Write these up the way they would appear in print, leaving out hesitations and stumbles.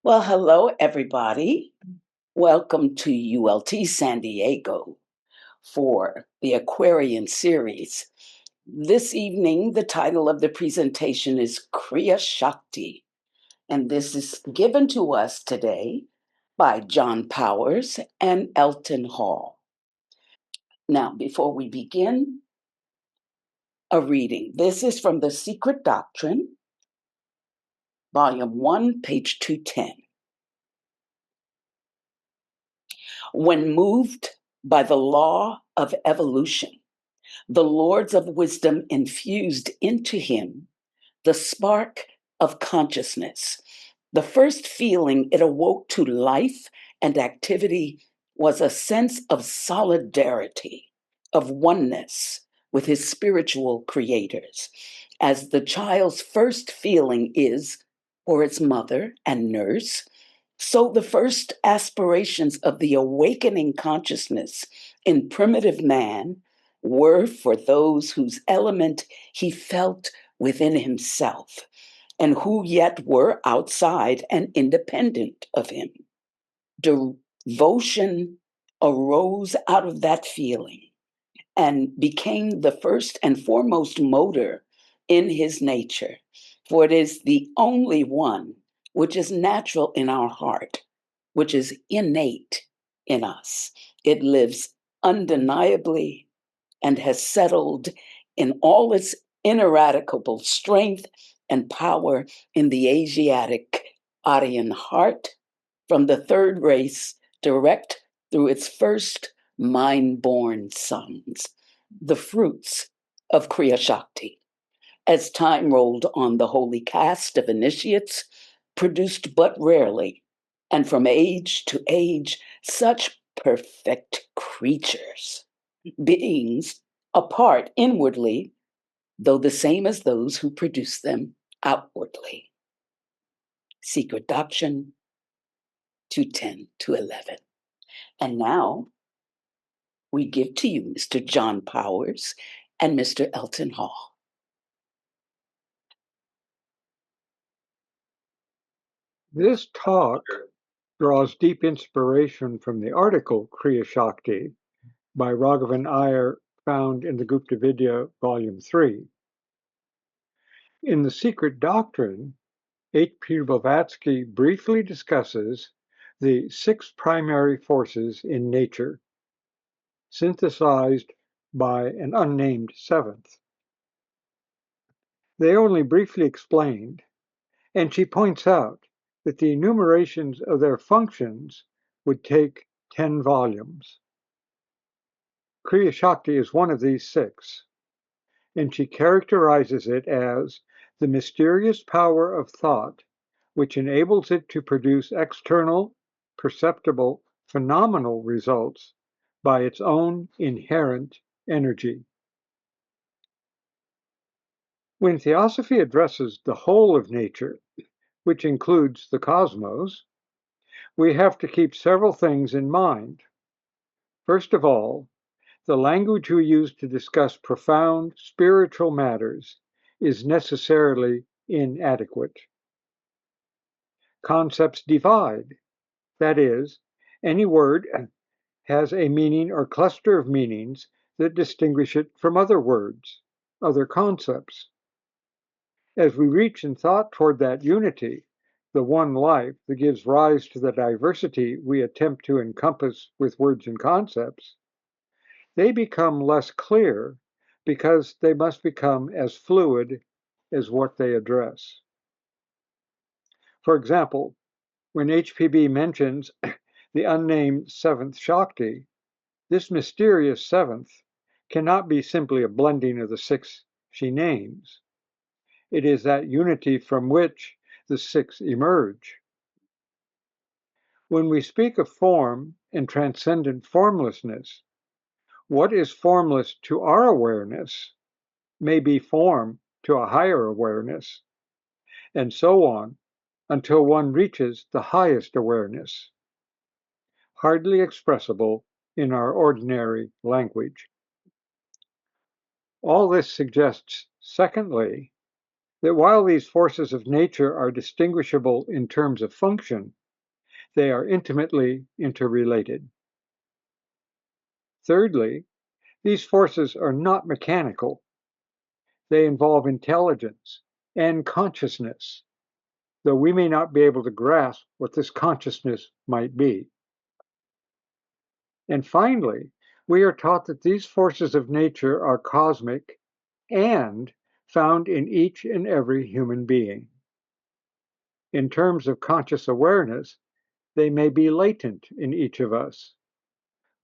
Well, hello, everybody. Welcome to ULT San Diego for the Aquarian series. This evening, the title of the presentation is Kriyashakti, and this is given to us today by John Powers and Elton Hall. Now, before we begin, a reading. This is from The Secret Doctrine, Volume 1, page 210. When moved by the law of evolution, the lords of wisdom infused into him the spark of consciousness. The first feeling it awoke to life and activity was a sense of solidarity, of oneness with his spiritual creators, as the child's first feeling is for its mother and nurse. So the first aspirations of the awakening consciousness in primitive man were for those whose element he felt within himself and who yet were outside and independent of him. Devotion arose out of that feeling and became the first and foremost motor in his nature, for it is the only one which is natural in our heart, which is innate in us. It lives undeniably and has settled in all its ineradicable strength and power in the Asiatic Aryan heart from the third race direct through its first mind-born sons, the fruits of Kriyashakti. As time rolled on, the holy caste of initiates produced but rarely, and from age to age, such perfect creatures, beings apart inwardly, though the same as those who produce them outwardly. Secret Doctrine 210 to 11. And now we give to you Mr. John Powers and Mr. Elton Hall. This talk draws deep inspiration from the article Kriyashakti by Raghavan Iyer, found in the Gupta Vidya, Volume 3. In The Secret Doctrine, H.P. Blavatsky briefly discusses the 6 primary forces in nature, synthesized by an unnamed 7th. They only briefly explained, and she points out that the enumerations of their functions would take 10 volumes. Kriyashakti is one of these 6, and she characterizes it as the mysterious power of thought which enables it to produce external, perceptible, phenomenal results by its own inherent energy. When Theosophy addresses the whole of nature, which includes the cosmos, we have to keep several things in mind. First of all, the language we use to discuss profound spiritual matters is necessarily inadequate. Concepts divide. That is, any word has a meaning or cluster of meanings that distinguish it from other words, other concepts. As we reach in thought toward that unity, the one life that gives rise to the diversity we attempt to encompass with words and concepts, they become less clear because they must become as fluid as what they address. For example, when HPB mentions the unnamed 7th Shakti, this mysterious 7th cannot be simply a blending of the 6 she names. It is that unity from which the 6 emerge. When we speak of form and transcendent formlessness, what is formless to our awareness may be form to a higher awareness, and so on until one reaches the highest awareness, hardly expressible in our ordinary language. All this suggests, secondly, that while these forces of nature are distinguishable in terms of function, they are intimately interrelated. Thirdly, these forces are not mechanical. They involve intelligence and consciousness, though we may not be able to grasp what this consciousness might be. And finally, we are taught that these forces of nature are cosmic and found in each and every human being. In terms of conscious awareness, they may be latent in each of us,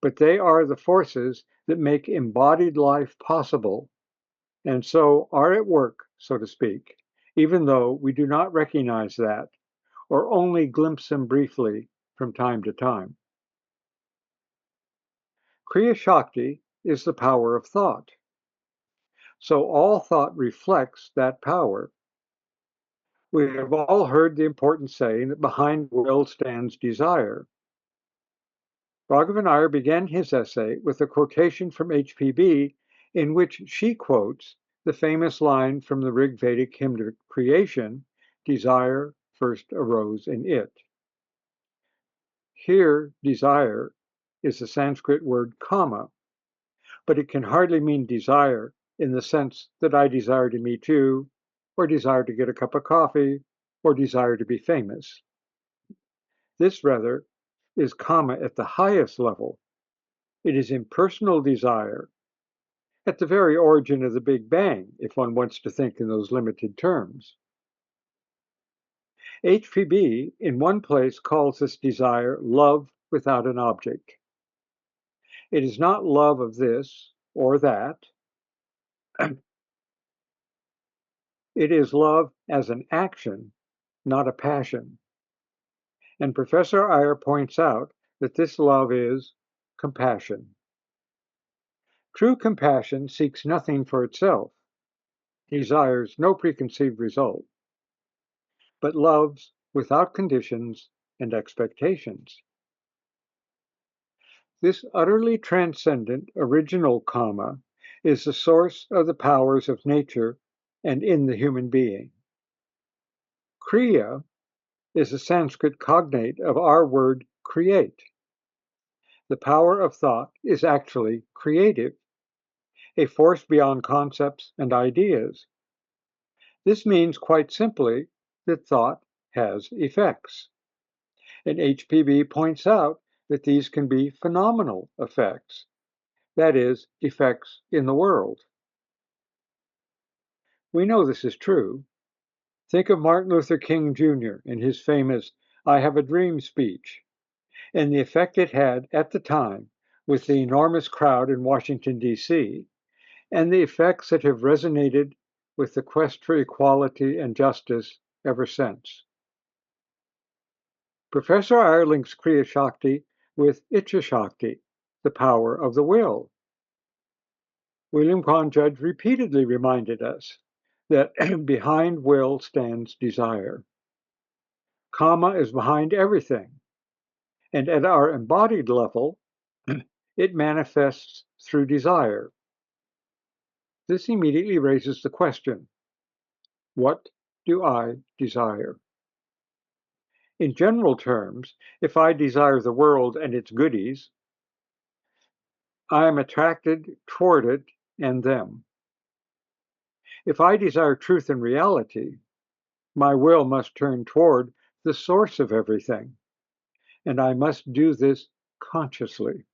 but they are the forces that make embodied life possible, and so are at work, so to speak, even though we do not recognize that or only glimpse them briefly from time to time. Kriyashakti is the power of thought. So all thought reflects that power. We have all heard the important saying that behind will stands desire. Raghavan Iyer began his essay with a quotation from HPB in which she quotes the famous line from the Rig Vedic hymn to creation, desire first arose in it. Here, desire is the Sanskrit word kama, but it can hardly mean desire in the sense that I desire to meet you, or desire to get a cup of coffee, or desire to be famous. This, rather, is kama at the highest level. It is impersonal desire, at the very origin of the Big Bang, if one wants to think in those limited terms. HPB, in one place, calls this desire love without an object. It is not love of this or that. It is love as an action, not a passion. And Professor Iyer points out that this love is compassion. True compassion seeks nothing for itself, desires no preconceived result, but loves without conditions and expectations. This utterly transcendent original kama is the source of the powers of nature and in the human being. Kriya is a Sanskrit cognate of our word create. The power of thought is actually creative, a force beyond concepts and ideas. This means quite simply that thought has effects. And HPB points out that these can be phenomenal effects, that is, effects in the world. We know this is true. Think of Martin Luther King Jr. and his famous I Have a Dream speech, and the effect it had at the time with the enormous crowd in Washington, D.C., and the effects that have resonated with the quest for equality and justice ever since. Professor Iyer links Kriyashakti with Ichashakti, the power of the will. William Quan Judge repeatedly reminded us that behind will stands desire. Kama is behind everything, and at our embodied level, it manifests through desire. This immediately raises the question, what do I desire? In general terms, if I desire the world and its goodies, I am attracted toward it and them. If I desire truth and reality, my will must turn toward the source of everything, and I must do this consciously.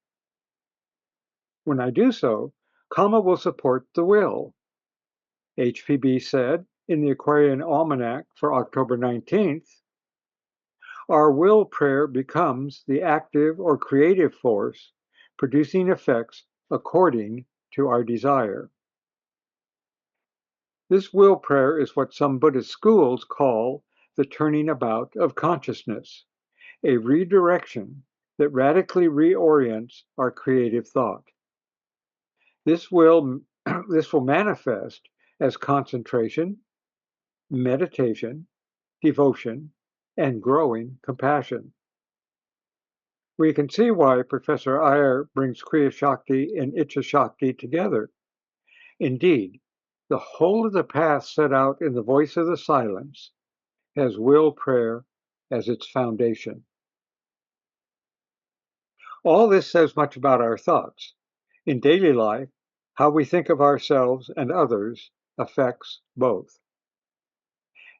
When I do so, Kama will support the will. HPB said in the Aquarian Almanac for October 19th, our will prayer becomes the active or creative force producing effects according to our desire. This will prayer is what some Buddhist schools call the turning about of consciousness, a redirection that radically reorients our creative thought. This will manifest as concentration, meditation, devotion, and growing compassion. We can see why Professor Iyer brings Kriyashakti and Ichashakti together. Indeed, The whole of the path set out in the voice of the silence has will prayer as its foundation. All this says much about our thoughts. In daily life, how we think of ourselves and others affects both.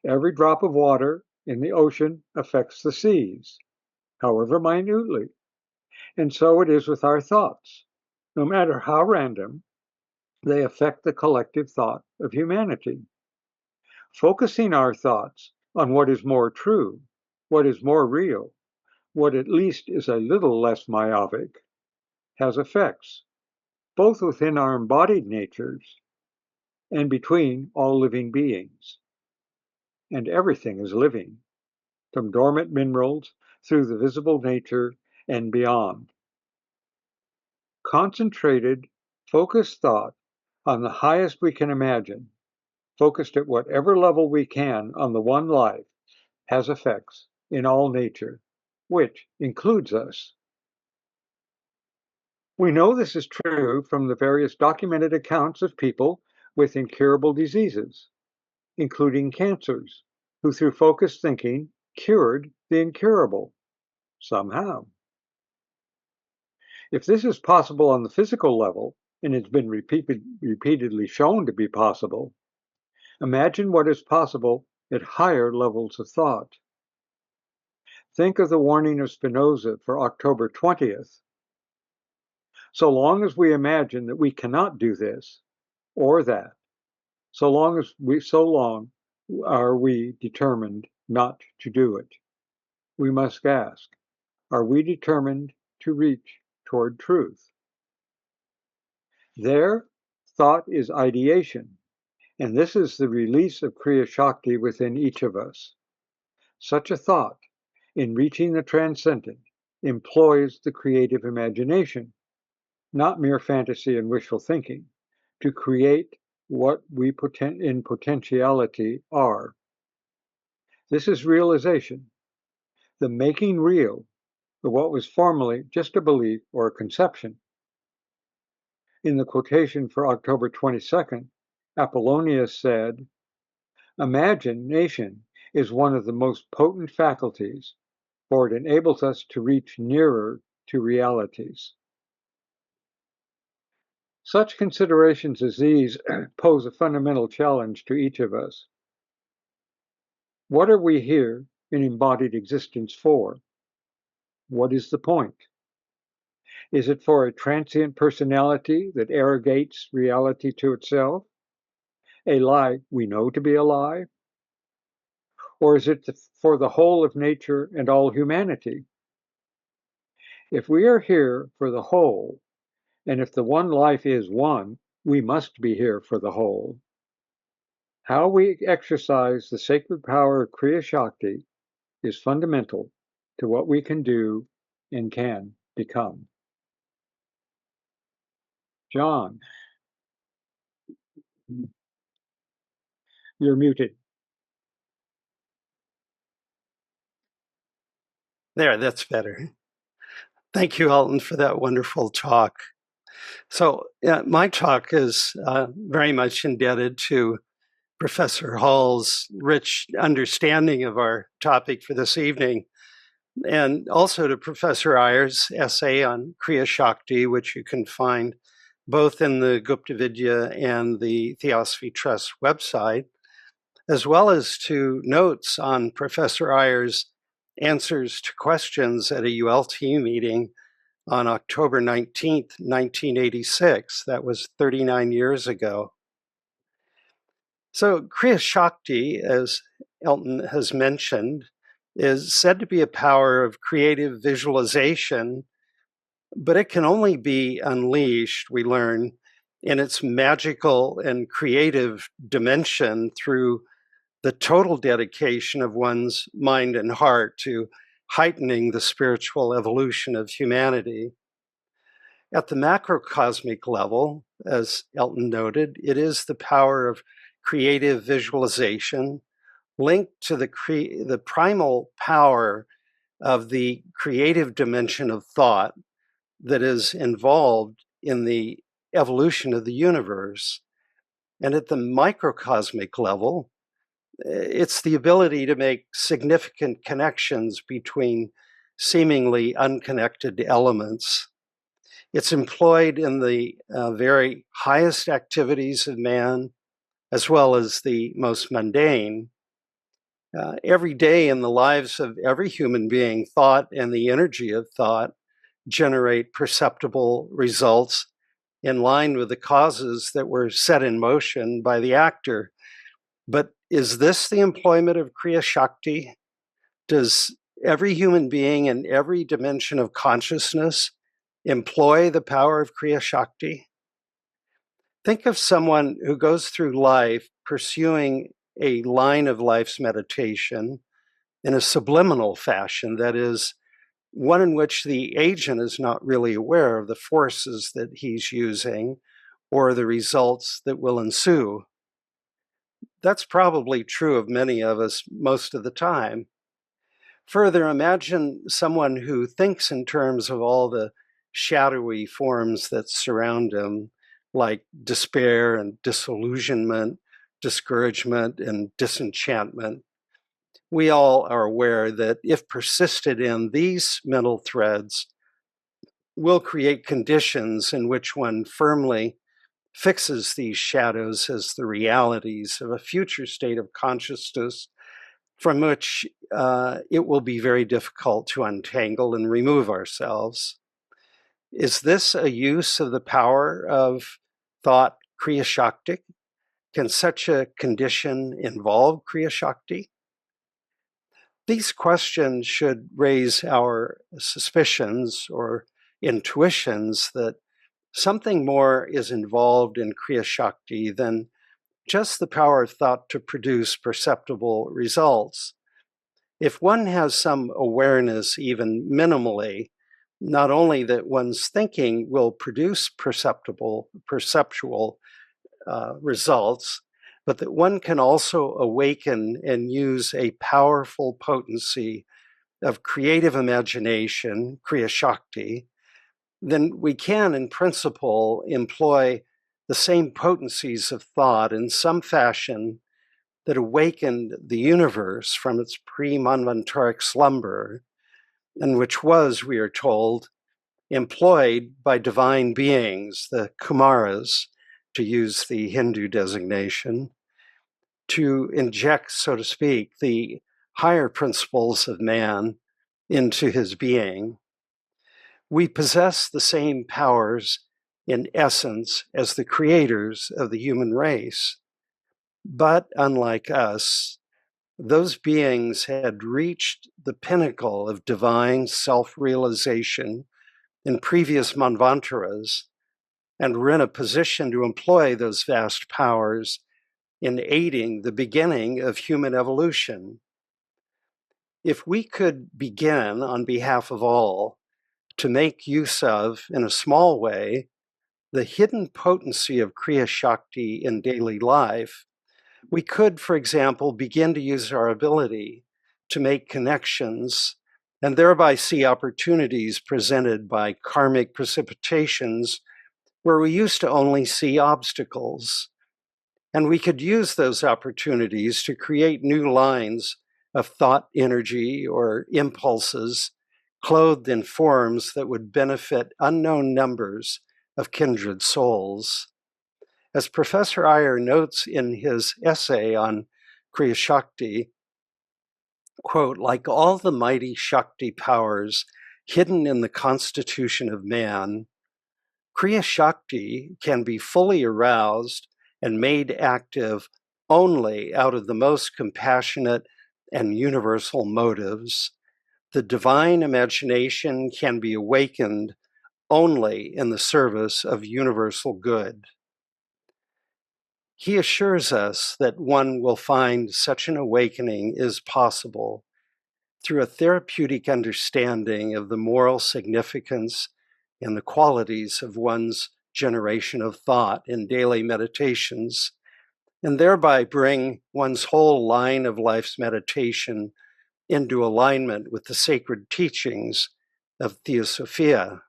Every drop of water in the ocean affects the seas, however minutely. And so it is with our thoughts. No matter how random, they affect the collective thought of humanity. Focusing our thoughts on what is more true, what is more real, what at least is a little less myopic, has effects, both within our embodied natures and between all living beings. And everything is living, from dormant minerals through the visible nature and beyond. Concentrated, focused thought on the highest we can imagine, focused at whatever level we can on the one life, has effects in all nature, which includes us. We know this is true from the various documented accounts of people with incurable diseases, including cancers, who through focused thinking cured the incurable, somehow. If this is possible on the physical level, and it's been repeatedly shown to be possible, imagine what is possible at higher levels of thought. Think of the warning of Spinoza for October 20th. So long as we imagine that we cannot do this or that, so long are we determined not to do it. We must ask, are we determined to reach toward truth? There, thought is ideation, and this is the release of Kriyashakti within each of us. Such a thought, in reaching the transcendent, employs the creative imagination, not mere fantasy and wishful thinking, to create what we in potentiality are. This is realization, the making real of what was formerly just a belief or a conception. In the quotation for October 22nd, Apollonius said, "Imagination is one of the most potent faculties, for it enables us to reach nearer to realities." Such considerations as these pose a fundamental challenge to each of us. What are we here in embodied existence for? What is the point? Is it for a transient personality that arrogates reality to itself? A lie we know to be a lie? Or is it for the whole of nature and all humanity? If we are here for the whole, and if the one life is one, we must be here for the whole. How we exercise the sacred power of Kriyashakti is fundamental to what we can do and can become. John, you're muted. There, that's better. Thank you, Alton, for that wonderful talk. So my talk is very much indebted to Professor Hall's rich understanding of our topic for this evening, and also to Professor Iyer's essay on Kriyashakti, which you can find both in the Gupta Vidya and the Theosophy Trust website, as well as to notes on Professor Iyer's answers to questions at a ULT meeting on October 19th, 1986. That was 39 years ago. So Kriyashakti, as Elton has mentioned, is said to be a power of creative visualization, but it can only be unleashed, we learn, in its magical and creative dimension through the total dedication of one's mind and heart to heightening the spiritual evolution of humanity. At the macrocosmic level, as Elton noted, it is the power of creative visualization linked to the primal power of the creative dimension of thought that is involved in the evolution of the universe. And at the microcosmic level, it's the ability to make significant connections between seemingly unconnected elements. It's employed in the very highest activities of man, as well as the most mundane. Every day in the lives of every human being, thought and the energy of thought generate perceptible results in line with the causes that were set in motion by the actor. But is this the employment of Kriyashakti? Does every human being in every dimension of consciousness employ the power of Kriyashakti? Think of someone who goes through life pursuing a line of life's meditation in a subliminal fashion, that is, one in which the agent is not really aware of the forces that he's using or the results that will ensue. That's probably true of many of us most of the time. Further, imagine someone who thinks in terms of all the shadowy forms that surround him, like despair and disillusionment, discouragement and disenchantment. We all are aware that if persisted in, these mental threads will create conditions in which one firmly fixes these shadows as the realities of a future state of consciousness from which it will be very difficult to untangle and remove ourselves. Is this a use of the power of thought Kriyashakti? Can such a condition involve Kriyashakti? These questions should raise our suspicions or intuitions that something more is involved in Kriyashakti than just the power of thought to produce perceptible results. If one has some awareness, even minimally, not only that one's thinking will produce perceptual results, but that one can also awaken and use a powerful potency of creative imagination, Kriyashakti, then we can, in principle, employ the same potencies of thought in some fashion that awakened the universe from its pre-manvantaric slumber, and which was, we are told, employed by divine beings, the Kumaras, to use the Hindu designation, to inject, so to speak, the higher principles of man into his being. We possess the same powers in essence as the creators of the human race. But unlike us, those beings had reached the pinnacle of divine self-realization in previous manvantaras and were in a position to employ those vast powers in aiding the beginning of human evolution. If we could begin on behalf of all to make use of, in a small way, the hidden potency of Kriyashakti in daily life, we could, for example, begin to use our ability to make connections and thereby see opportunities presented by karmic precipitations where we used to only see obstacles. And we could use those opportunities to create new lines of thought energy or impulses clothed in forms that would benefit unknown numbers of kindred souls. As Professor Iyer notes in his essay on Kriyashakti, quote, like all the mighty Shakti powers hidden in the constitution of man, Kriyashakti can be fully aroused and made active only out of the most compassionate and universal motives. The divine imagination can be awakened only in the service of universal good. He assures us that one will find such an awakening is possible through a therapeutic understanding of the moral significance and the qualities of one's generation of thought in daily meditations, and thereby bring one's whole line of life's meditation into alignment with the sacred teachings of Theosophia.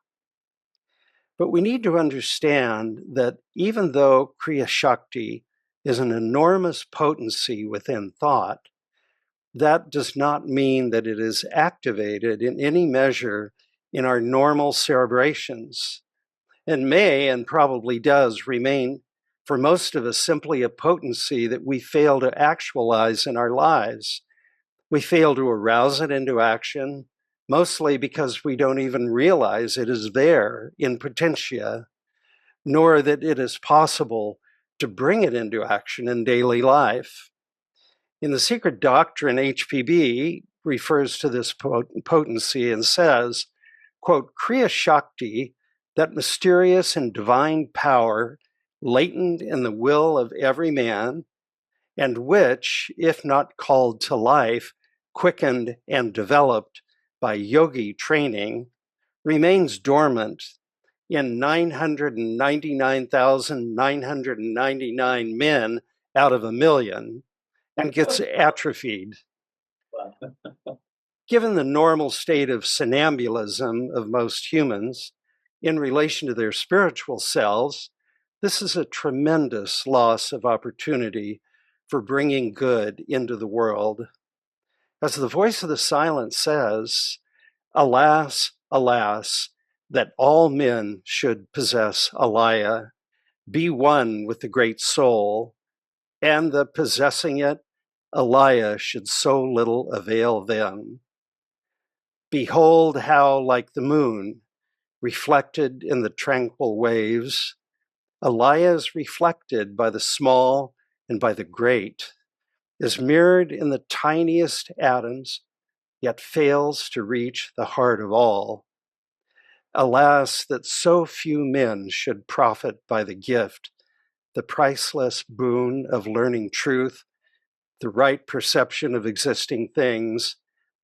But we need to understand that even though Kriyashakti is an enormous potency within thought, that does not mean that it is activated in any measure in our normal cerebrations, and may and probably does remain for most of us simply a potency that we fail to actualize in our lives. We fail to arouse it into action, mostly because we don't even realize it is there in potentia, nor that it is possible to bring it into action in daily life. In The Secret Doctrine, HPB refers to this potency and says, quote, Kriyashakti, that mysterious and divine power latent in the will of every man, and which, if not called to life, quickened and developed by yogi training, remains dormant in 999,999 men out of a million and gets atrophied. Given the normal state of somnambulism of most humans in relation to their spiritual selves, this is a tremendous loss of opportunity for bringing good into the world. As the voice of the silent says, alas, alas, that all men should possess Alaya, be one with the great soul, and that possessing it, Alaya should so little avail them. Behold how, like the moon, reflected in the tranquil waves, Alaya is reflected by the small and by the great, is mirrored in the tiniest atoms, yet fails to reach the heart of all. Alas, that so few men should profit by the gift, the priceless boon of learning truth, the right perception of existing things,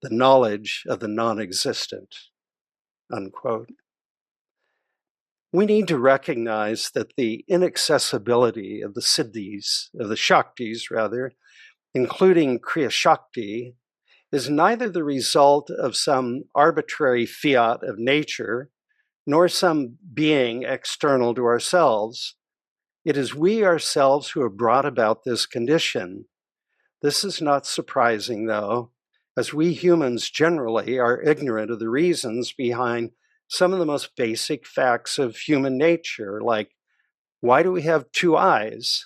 the knowledge of the non-existent, unquote. We need to recognize that the inaccessibility of the siddhis, of the shaktis rather, including Kriyashakti, is neither the result of some arbitrary fiat of nature, nor some being external to ourselves. It is we ourselves who have brought about this condition. This is not surprising, though, as we humans generally are ignorant of the reasons behind some of the most basic facts of human nature, like why do we have 2 eyes,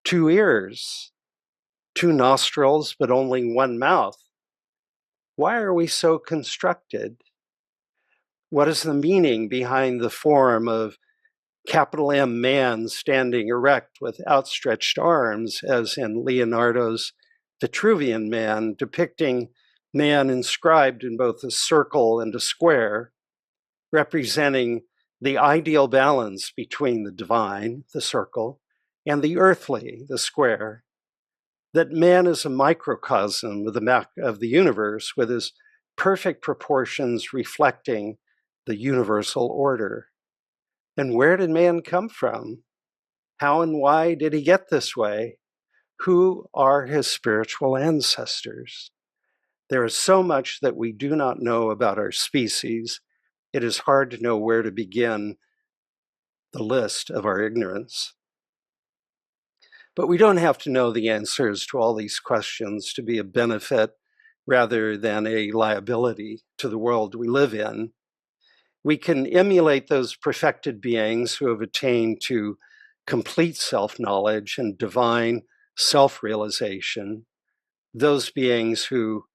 2 ears, 2 nostrils, but only 1 mouth? Why are we so constructed? What is the meaning behind the form of capital M man standing erect with outstretched arms, as in Leonardo's Vitruvian Man, depicting man inscribed in both a circle and a square, representing the ideal balance between the divine, the circle, and the earthly, the square? That man is a microcosm of the universe with his perfect proportions reflecting the universal order. And where did man come from? How and why did he get this way? Who are his spiritual ancestors? There is so much that we do not know about our species. It is hard to know where to begin the list of our ignorance. But we don't have to know the answers to all these questions to be a benefit rather than a liability to the world we live in. We can emulate those perfected beings who have attained to complete self-knowledge and divine self-realization, those beings who,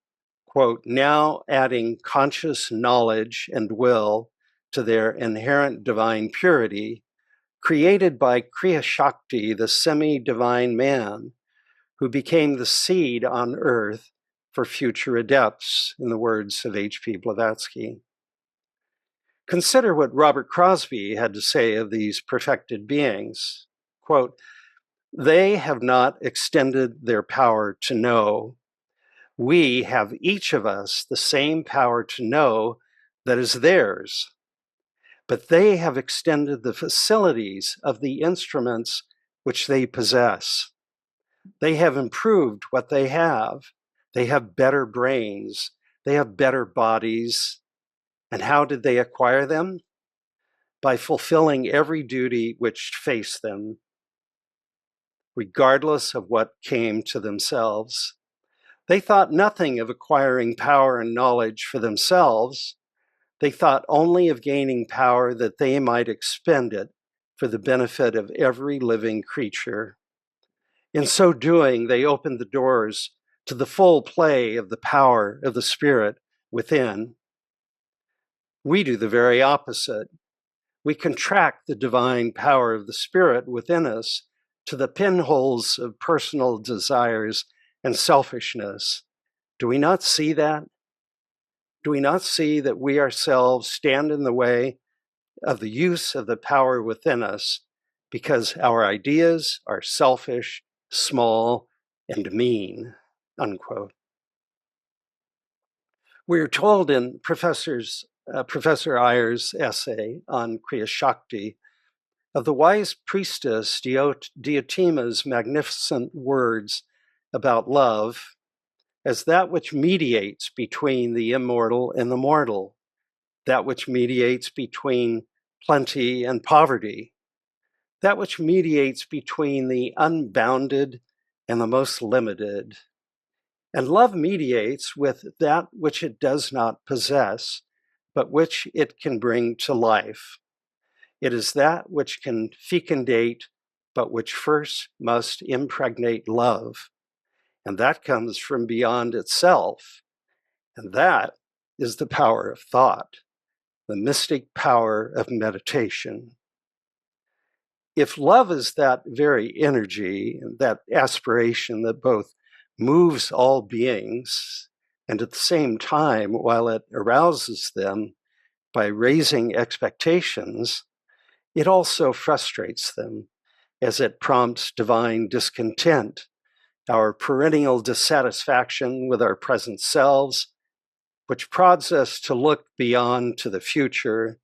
quote, now adding conscious knowledge and will to their inherent divine purity, created by Kriyashakti, the semi-divine man, who became the seed on earth for future adepts, in the words of H.P. Blavatsky. Consider what Robert Crosby had to say of these perfected beings. Quote, they have not extended their power to know. We have each of us the same power to know that is theirs. But they have extended the facilities of the instruments which they possess. They have improved what they have. They have better brains. They have better bodies. And how did they acquire them? By fulfilling every duty which faced them. regardless of what came to themselves. They thought nothing of acquiring power and knowledge for themselves. They thought only of gaining power that they might expend it for the benefit of every living creature. In so doing, they opened the doors to the full play of the power of the Spirit within. We do the very opposite. We contract the divine power of the Spirit within us to the pinholes of personal desires and selfishness. Do we not see that? Do we not see that we ourselves stand in the way of the use of the power within us because our ideas are selfish, small, and mean, unquote. We are told in Professor Iyer's essay on Kriyashakti of the wise priestess Diotima's magnificent words about love as that which mediates between the immortal and the mortal, that which mediates between plenty and poverty, that which mediates between the unbounded and the most limited. And love mediates with that which it does not possess, but which it can bring to life. It is that which can fecundate, but which first must impregnate love. And that comes from beyond itself. And that is the power of thought, the mystic power of meditation. If love is that very energy, that aspiration that both moves all beings, and at the same time, while it arouses them by raising expectations, it also frustrates them as it prompts divine discontent, our perennial dissatisfaction with our present selves, which prods us to look beyond to the future,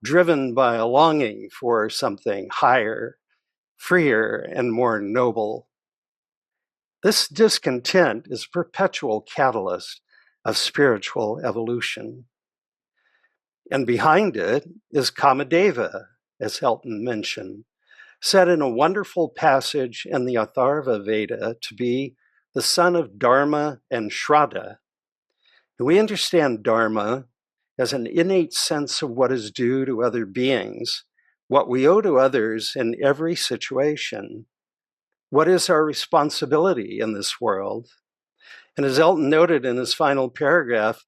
driven by a longing for something higher, freer, and more noble. This discontent is a perpetual catalyst of spiritual evolution. And behind it is Kamadeva, as Helton mentioned, said in a wonderful passage in the Atharva Veda to be the son of Dharma and Shraddha. And we understand Dharma as an innate sense of what is due to other beings, what we owe to others in every situation. What is our responsibility in this world? And as Elton noted in his final paragraph,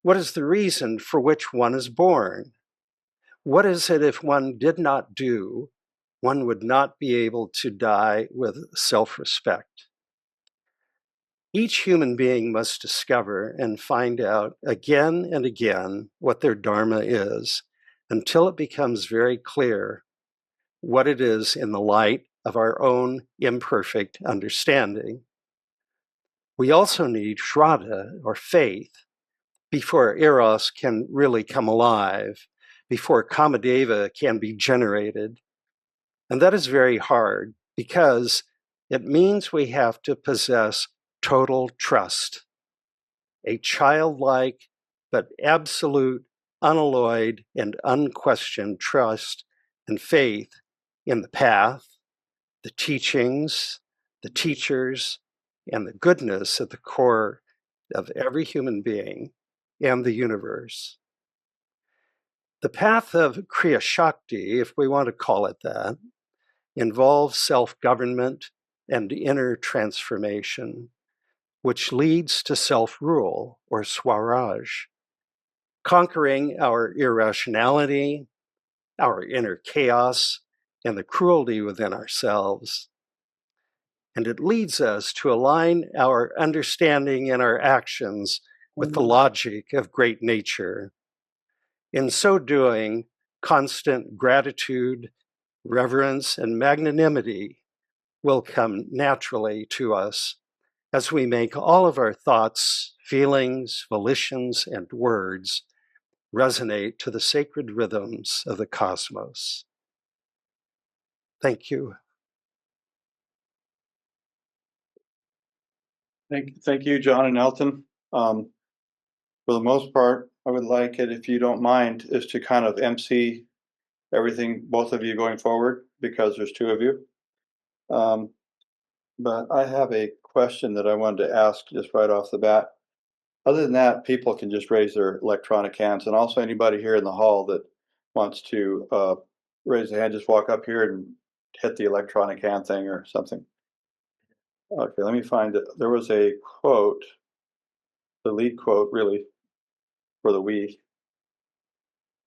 what is the reason for which one is born? What is it if one did not do, one would not be able to die with self-respect? Each human being must discover and find out again and again what their dharma is until it becomes very clear what it is in the light of our own imperfect understanding. We also need shraddha, or faith, before eros can really come alive, before kamadeva can be generated. And that is very hard because it means we have to possess total trust, a childlike but absolute, unalloyed, and unquestioned trust and faith in the path, the teachings, the teachers, and the goodness at the core of every human being and the universe. The path of Kriyashakti, if we want to call it that, involves self-government and inner transformation, which leads to self-rule, or swaraj, conquering our irrationality, our inner chaos, and the cruelty within ourselves. And it leads us to align our understanding and our actions with the logic of great nature. In so doing, constant gratitude, reverence, and magnanimity will come naturally to us as we make all of our thoughts, feelings, volitions, and words resonate to the sacred rhythms of the cosmos. Thank you. Thank you, John and Elton. For the most part, I would like it, if you don't mind, is to kind of MC everything, both of you going forward, because there's two of you. But I have a question that I wanted to ask just right off the bat. Other than that, people can just raise their electronic hands, and also anybody here in the hall that wants to raise their hand, just walk up here and hit the electronic hand thing or something. Okay, let me find it. There was a quote, the lead quote really for the week,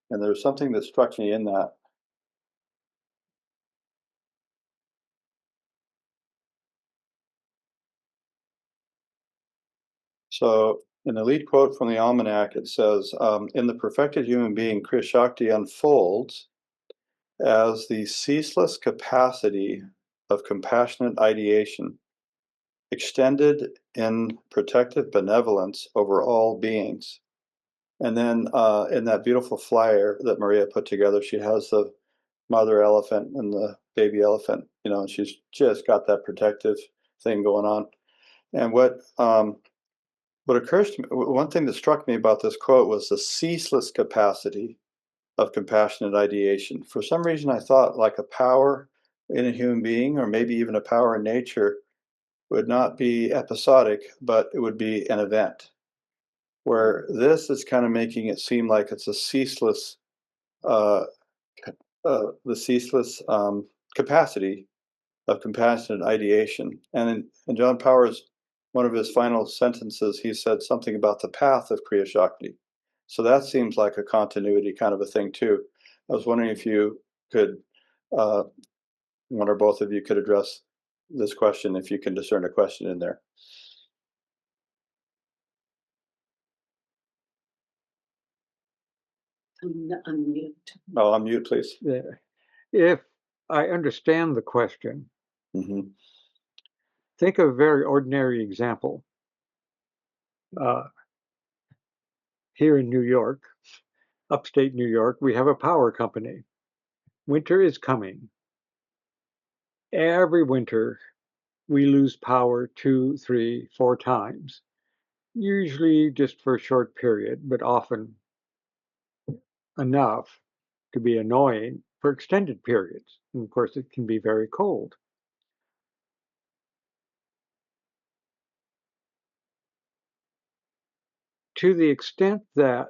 and there's something that struck me in that. So in the lead quote from the almanac, it says, in the perfected human being, Kriyashakti unfolds as the ceaseless capacity of compassionate ideation, extended in protective benevolence over all beings. And then in that beautiful flyer that Maria put together, she has the mother elephant and the baby elephant, and she's just got that protective thing going on. And what occurs to me, one thing that struck me about this quote was the ceaseless capacity of compassionate ideation. For some reason, I thought like a power in a human being, or maybe even a power in nature, would not be episodic, but it would be an event. Where this is kind of making it seem like it's a ceaseless, the ceaseless capacity of compassionate ideation. And in John Powers, one of his final sentences, he said something about the path of Kriyashakti. So that seems like a continuity kind of a thing too. I was wondering if you could, one or both of you could address this question, if you can discern a question in there. Unmute. Oh, unmute, please. If I understand the question, Mm-hmm. think of a very ordinary example. Here in New York, upstate New York, we have a power company. Winter is coming. Every winter, we lose power 2, 3, 4 times, usually just for a short period, but often enough to be annoying for extended periods. And of course, it can be very cold. To the extent that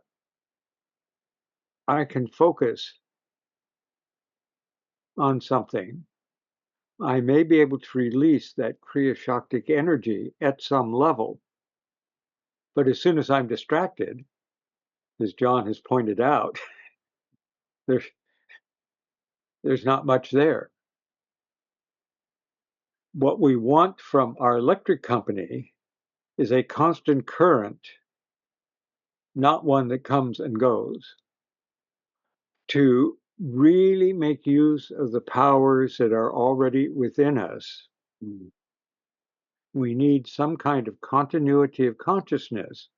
I can focus on something, I may be able to release that Kriyashaktic energy at some level. But as soon as I'm distracted, as John has pointed out, there's not much there. What we want from our electric company is a constant current, not one that comes and goes, to really make use of the powers that are already within us. We need some kind of continuity of consciousness,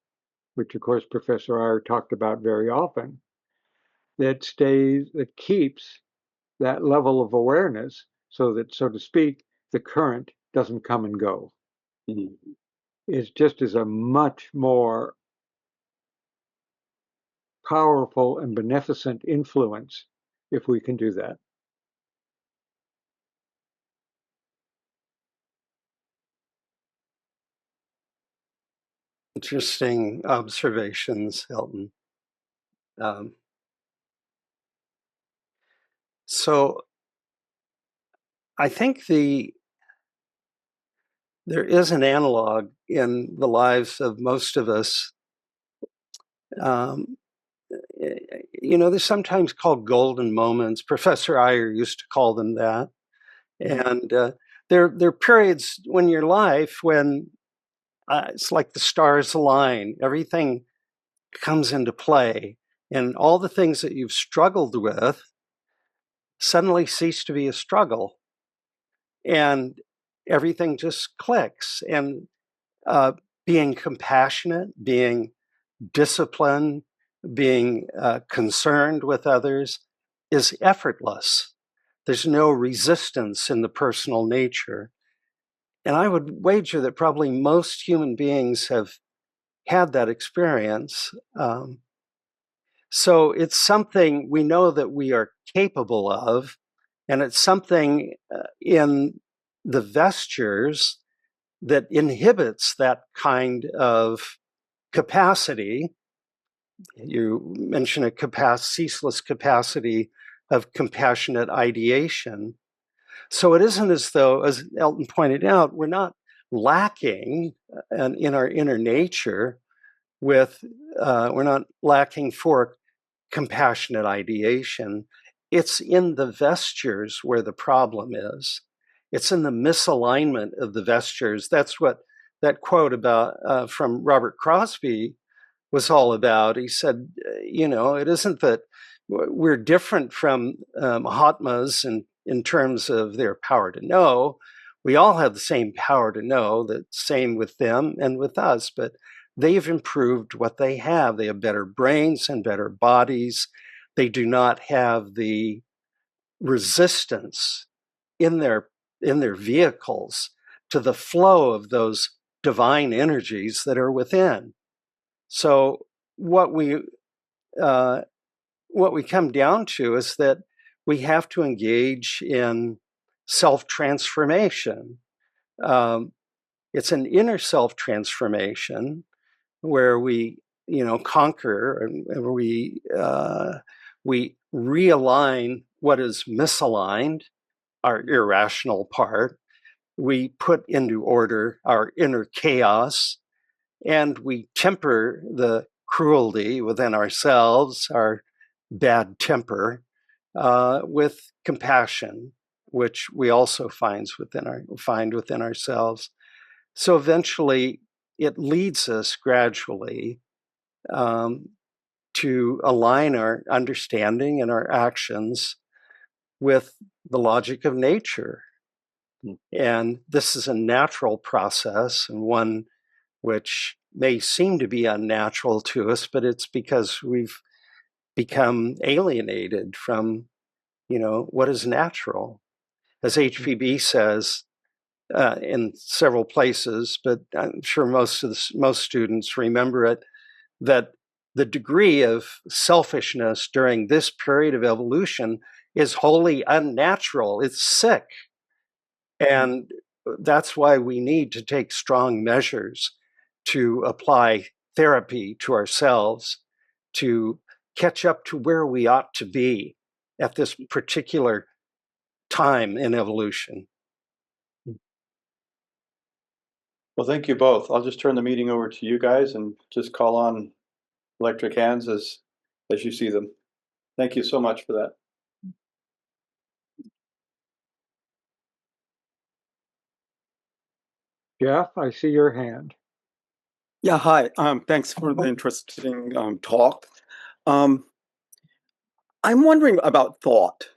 which of course Professor Iyer talked about very often, that keeps that level of awareness so that, so to speak, the current doesn't come and go. Mm-hmm. It just is a much more powerful and beneficent influence if we can do that. Interesting observations, Hilton. So I think there is an analog in the lives of most of us. They're sometimes called golden moments. Professor Iyer used to call them that. And there are periods in your life when it's like the stars align. Everything comes into play. And all the things that you've struggled with suddenly cease to be a struggle. And everything just clicks. And being compassionate, being disciplined, being concerned with others is effortless. There's no resistance in the personal nature. And I would wager that probably most human beings have had that experience. So it's something we know that we are capable of, and it's something in the vestures that inhibits that kind of capacity. You mention a ceaseless capacity of compassionate ideation. So it isn't as though, as Elton pointed out, we're not lacking in our inner nature we're not lacking for compassionate ideation. It's in the vestures where the problem is. It's in the misalignment of the vestures. That's what that quote about from Robert Crosby was all about. He said, it isn't that we're different from Mahatmas in terms of their power to know. We all have the same power to know, the same with them and with us, but they've improved what they have. They have better brains and better bodies. They do not have the resistance in their vehicles to the flow of those divine energies that are within. So what we come down to is that we have to engage in self-transformation. It's an inner self-transformation where we, conquer and we realign what is misaligned, our irrational part. We put into order our inner chaos, and we temper the cruelty within ourselves, our bad temper, with compassion, which we also find within ourselves. So eventually, it leads us gradually to align our understanding and our actions with the logic of nature. And this is a natural process, and one which may seem to be unnatural to us, but it's because we've become alienated from, what is natural. As HPB says in several places, but I'm sure most students remember it, that the degree of selfishness during this period of evolution is wholly unnatural. It's sick. And that's why we need to take strong measures to apply therapy to ourselves to catch up to where we ought to be at this particular time in evolution. Well, thank you both. I'll just turn the meeting over to you guys and just call on electric hands as you see them. Thank you so much for that. Jeff, I see your hand. Yeah, hi. Thanks for the interesting talk. I'm wondering about thought.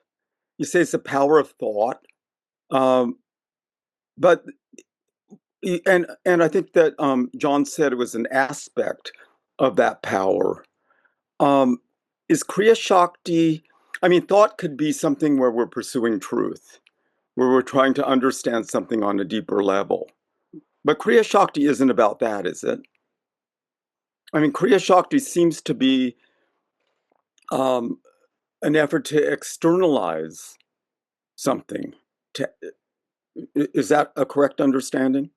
You say it's the power of thought, but and I think that John said it was an aspect of that power. Is Kriyashakti? I mean, thought could be something where we're pursuing truth, where we're trying to understand something on a deeper level. But Kriyashakti isn't about that, is it? I mean, Kriyashakti seems to be an effort to externalize something. Is that a correct understanding?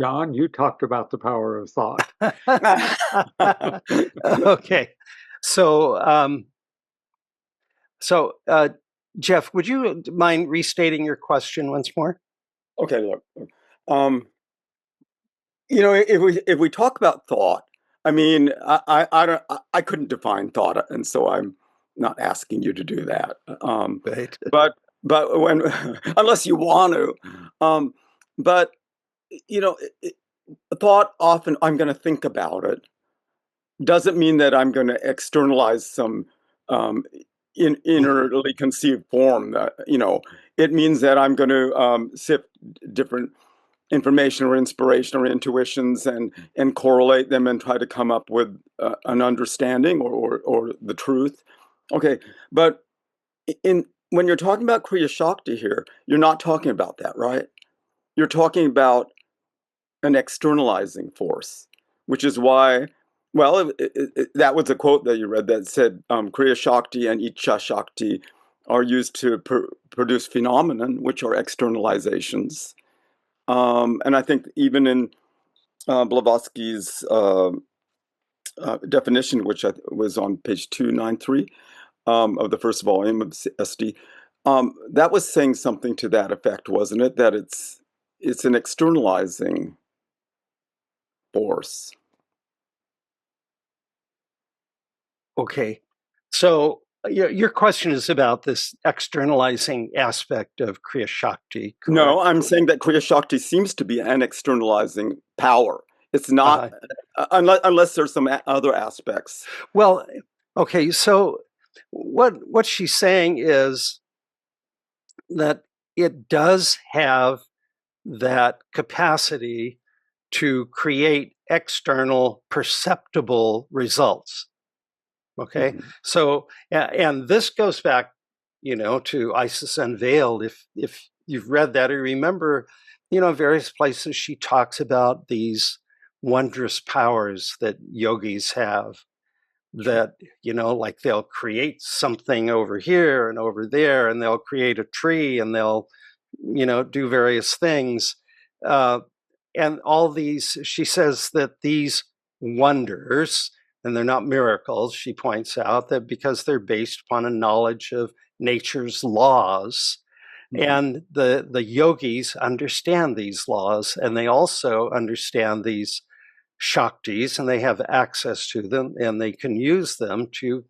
John, you talked about the power of thought. Okay. So, Jeff, would you mind restating your question once more? Okay, look. If we talk about thought, I mean, I couldn't define thought, and so I'm not asking you to do that. Right. But when unless you want to, but thought often I'm going to think about it doesn't mean that I'm going to externalize some innerly conceived form. That it means that I'm going to sift different information or inspiration or intuitions and correlate them and try to come up with an understanding or the truth. Okay, but when you're talking about Kriyashakti here, you're not talking about that, right? You're talking about an externalizing force, which is why, well, that was a quote that you read that said Kriyashakti and Ichcha Shakti are used to produce phenomenon, which are externalizations. And I think even in Blavatsky's definition, which was on page 293 of the first volume of SD, that was saying something to that effect, wasn't it? That it's an externalizing force. Okay. So your question is about this externalizing aspect of Kriyashakti, correct? No, I'm saying that Kriyashakti seems to be an externalizing power. It's not, unless there's some other aspects. Well, okay. So what she's saying is that it does have that capacity to create external perceptible results. Okay. Mhm. So, and this goes back, to Isis Unveiled. If you've read that, or remember, various places she talks about these wondrous powers that yogis have, that, like they'll create something over here and over there, and they'll create a tree, and they'll, do various things. And all these, she says that these wonders, and they're not miracles, she points out, that because they're based upon a knowledge of nature's laws. Mhm. And the yogis understand these laws, and they also understand these Shaktis, and they have access to them, and they can use them to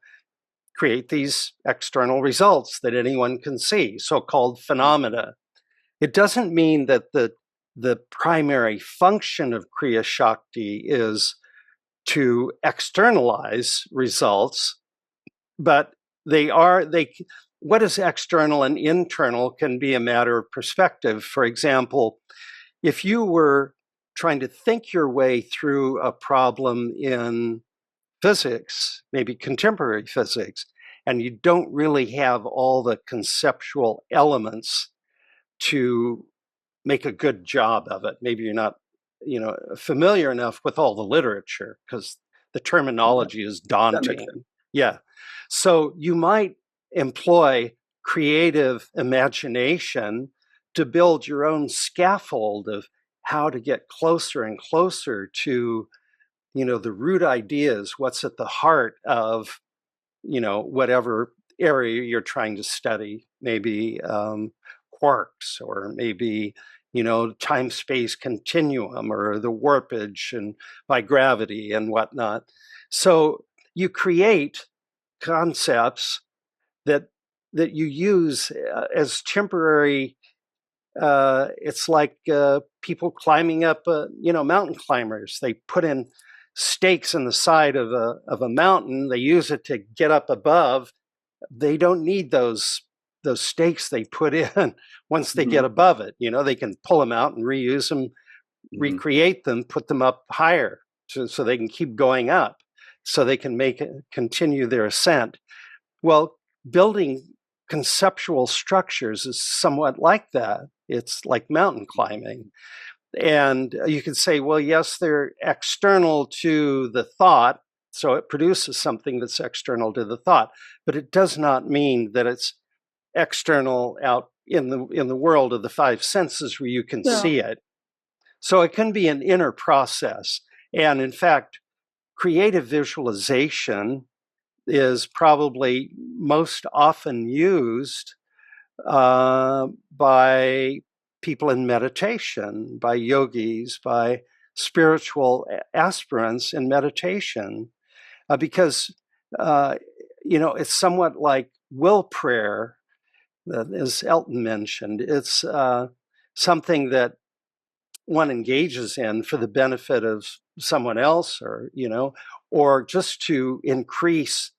create these external results that anyone can see, so-called phenomena. It doesn't mean that the primary function of Kriyashakti is to externalize results, but what is external and internal can be a matter of perspective. For example, if you were trying to think your way through a problem in physics, maybe contemporary physics, and you don't really have all the conceptual elements to make a good job of it. Maybe you're not, familiar enough with all the literature because the terminology is daunting. Yeah. So you might employ creative imagination to build your own scaffold of how to get closer and closer to, the root ideas, what's at the heart of, whatever area you're trying to study, maybe quarks, or maybe, time-space continuum, or the warpage and by gravity and whatnot. So you create concepts that you use as temporary. It's like people climbing up, mountain climbers. They put in stakes in the side of a mountain. They use it to get up above. They don't need those stakes they put in once they get above it. They can pull them out and reuse them, recreate them, put them up higher so they can keep going up, so they can continue their ascent. Well, building conceptual structures is somewhat like that. It's like mountain climbing. And you could say, well, yes, they're external to the thought, so it produces something that's external to the thought, but it does not mean that it's external out in the world of the five senses where you can see it. So it can be an inner process. And in fact, creative visualization is probably most often used by people in meditation, by yogis, by spiritual aspirants in meditation, because it's somewhat like will prayer, as Elton mentioned. It's something that one engages in for the benefit of someone else, or just to increase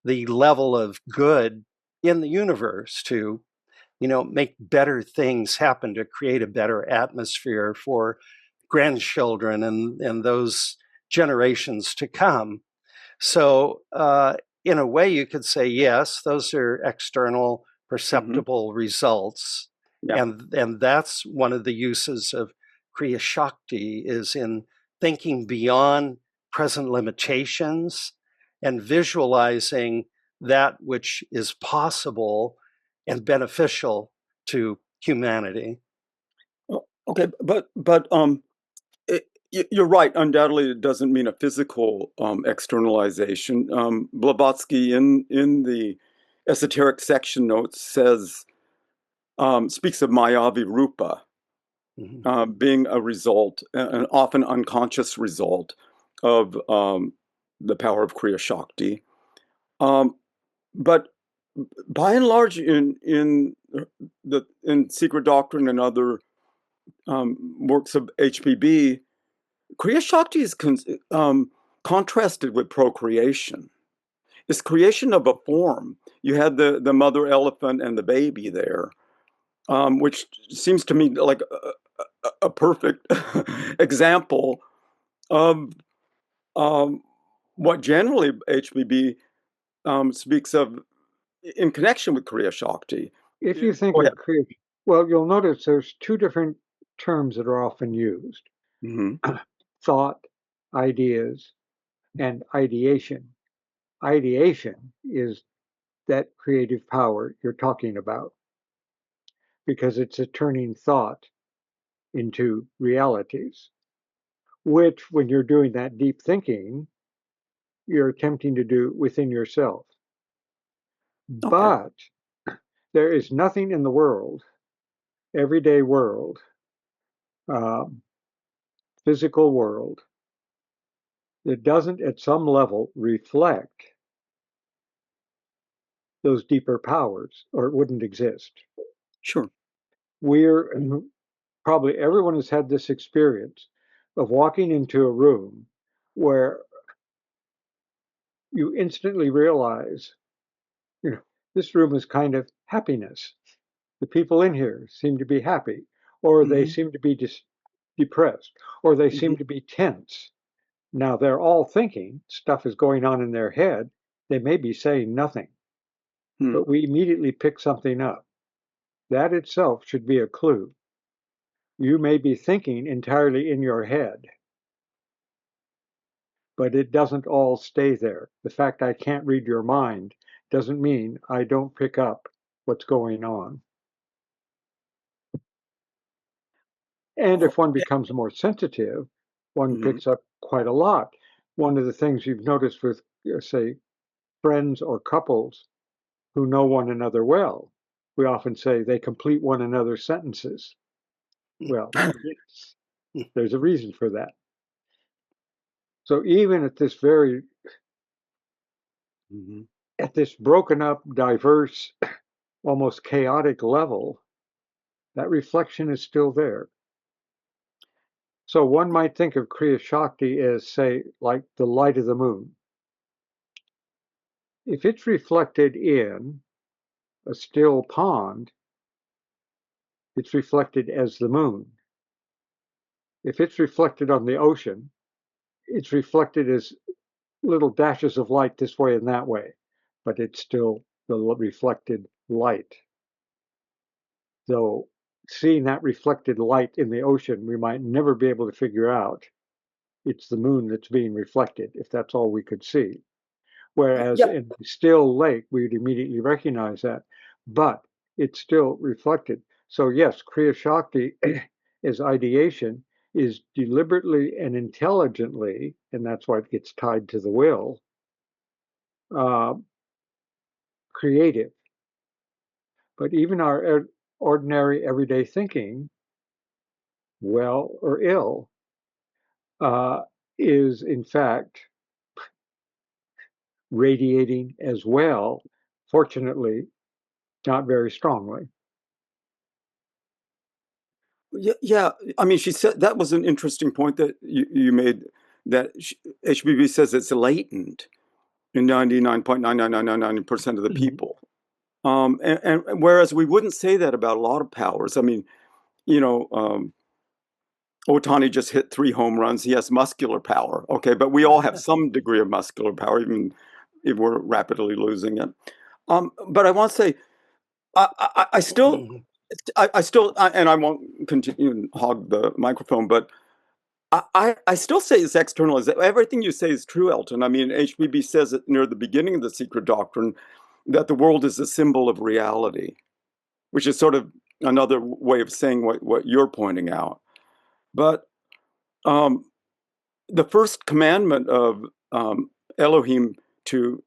the level of good in the universe, to make better things happen, to create a better atmosphere for grandchildren and those generations to come. So in a way, you could say, yes, those are external perceptible results. Yeah. And that's one of the uses of Kriya Shakti, is in thinking beyond present limitations and visualizing that which is possible and beneficial to humanity. Okay, but you're right. Undoubtedly, it doesn't mean a physical externalization. Blavatsky in the esoteric section notes says speaks of Mayavi Rupa being a result, an often unconscious result of the power of Kriyashakti. But by and large, in Secret Doctrine and other works of HPB, Kriyashakti is contrasted with procreation. It's creation of a form. You had the mother elephant and the baby there, which seems to me like a perfect example of what generally HBB speaks of in connection with Kriyashakti. If you think Go of ahead. well, you'll notice there's two different terms that are often used: thought, ideas, and ideation. Ideation is that creative power you're talking about, because it's a turning thought into realities, which, when you're doing that deep thinking, you're attempting to do within yourself. Okay. But there is nothing in the world, everyday world, physical world, that doesn't at some level reflect those deeper powers, or it wouldn't exist. Sure. We're probably everyone has had this experience of walking into a room where you instantly realize, this room is kind of happiness. The people in here seem to be happy, or they seem to be depressed, or they seem to be tense. Now they're all thinking, stuff is going on in their head. They may be saying nothing, but we immediately pick something up. That itself should be a clue. You may be thinking entirely in your head, but it doesn't all stay there. The fact I can't read your mind doesn't mean I don't pick up what's going on. And if one becomes more sensitive, one picks up quite a lot. One of the things you've noticed with, say, friends or couples who know one another well, we often say they complete one another's sentences. Well, yes, there's a reason for that. So even at this at this broken up, diverse, almost chaotic level, that reflection is still there. So one might think of Kriyashakti as, say, like the light of the moon. If it's reflected in a still pond, it's reflected as the moon. If it's reflected on the ocean, it's reflected as little dashes of light this way and that way, but it's still the reflected light. Though seeing that reflected light in the ocean, we might never be able to figure out it's the moon that's being reflected, if that's all we could see. Whereas in the still lake, we'd immediately recognize that, but it's still reflected. So yes, Kriyashakti as ideation is deliberately and intelligently, and that's why it gets tied to the will, creative. But even our ordinary everyday thinking, well or ill, is in fact radiating as well, fortunately, not very strongly. Yeah. I mean, she said that was an interesting point that you made, that HBB says it's latent in 99.99999% of the people. And whereas we wouldn't say that about a lot of powers. I mean, Otani just hit 3 home runs. He has muscular power. Okay, but we all have some degree of muscular power, even if we're rapidly losing it. But I want to say, I still, and I won't continue and hog the microphone, but I still say it's externalization. Everything you say is true, Elton. I mean, HBB says it near the beginning of the Secret Doctrine that the world is a symbol of reality. which is sort of another way of saying what you're pointing out. But the first commandment of Elohim to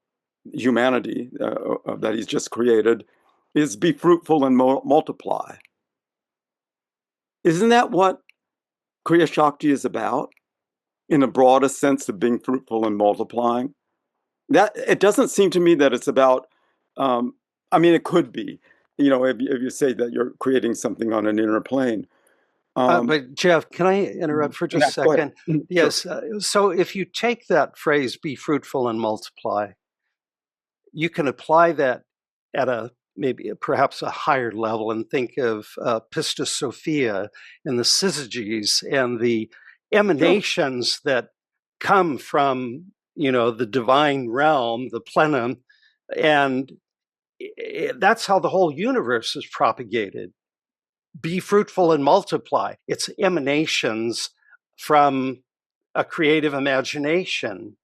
humanity that he's just created is be fruitful and multiply. Isn't that what Kriyashakti is about, in the broadest sense of being fruitful and multiplying? That it doesn't seem to me that it's about. I mean, it could be, if you say that you're creating something on an inner plane. But Jeff, can I interrupt for just a second? Yes. Sure. So if you take that phrase, be fruitful and multiply, you can apply that at perhaps a higher level and think of Pistis Sophia and the syzygies and the emanations that come from, the divine realm, the plenum, and that's how the whole universe is propagated. Be fruitful and multiply. It's emanations from a creative imagination.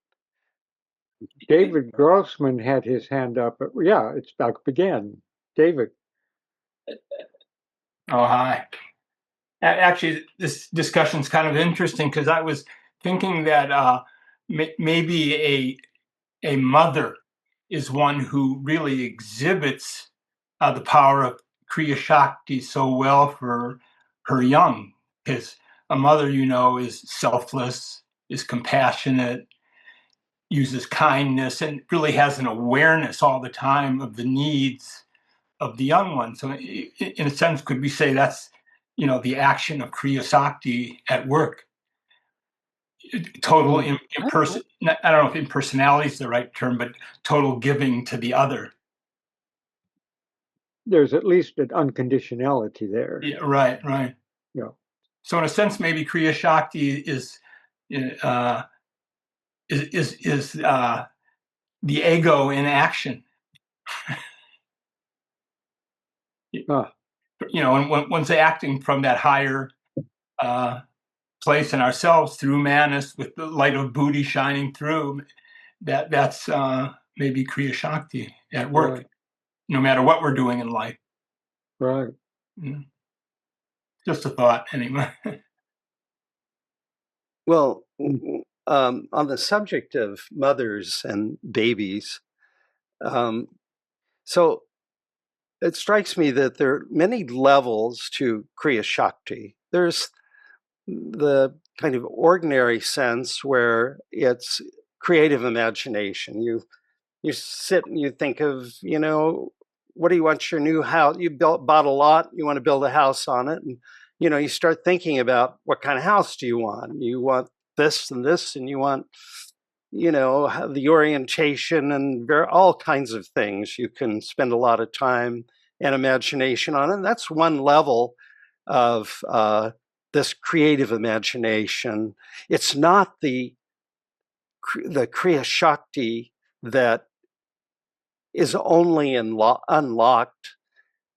David Grossman had his hand up. Yeah, it's back again. David. Oh, hi. Actually, this discussion is kind of interesting because I was thinking that maybe a mother is one who really exhibits the power of Kriyashakti so well for her young. Because a mother, is selfless, is compassionate, uses kindness, and really has an awareness all the time of the needs of the young one. So in a sense, could we say that's, the action of Kriyashakti at work? Total I don't know if impersonality is the right term, but total giving to the other. There's at least an unconditionality there. Yeah, right. Yeah. So in a sense, maybe Kriyashakti is the ego in action. And one's acting from that higher place in ourselves through Manas with the light of Buddhi shining through. That's maybe Kriyashakti at work, right. No matter what we're doing in life. Right. Just a thought, anyway. Well, on the subject of mothers and babies, so it strikes me that there are many levels to Kriyashakti. There's the kind of ordinary sense where it's creative imagination. You sit and you think of, what do you want your new house? You bought a lot, you want to build a house on it. And, you start thinking about what kind of house do you want? You want this and this, and you want, the orientation and all kinds of things. You can spend a lot of time and imagination on it. And that's one level of this creative imagination. It's not the Kriyashakti that is only unlocked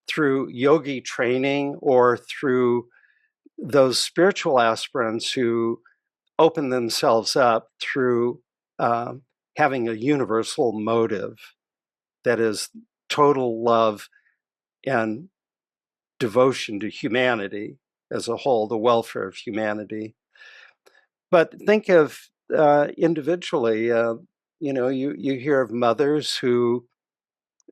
through yogi training or through those spiritual aspirants who open themselves up through having a universal motive that is total love and devotion to humanity as a whole, the welfare of humanity. But think of individually, you hear of mothers who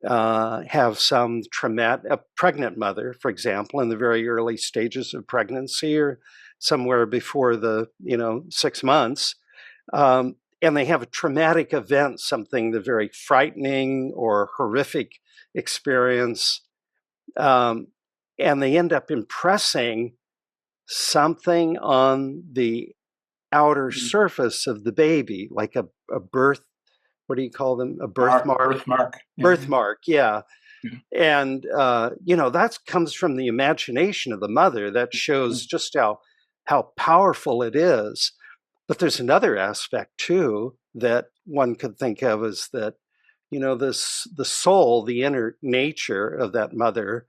have some a pregnant mother, for example, in the very early stages of pregnancy or somewhere before the 6 months, and they have a traumatic event, something the very frightening or horrific experience, and they end up impressing something on the outer surface of the baby, like a birth. What do you call them? A birthmark? Birthmark. Birthmark, yeah. And, that comes from the imagination of the mother. That shows just how powerful it is. But there's another aspect, too, that one could think of as that, the soul, the inner nature of that mother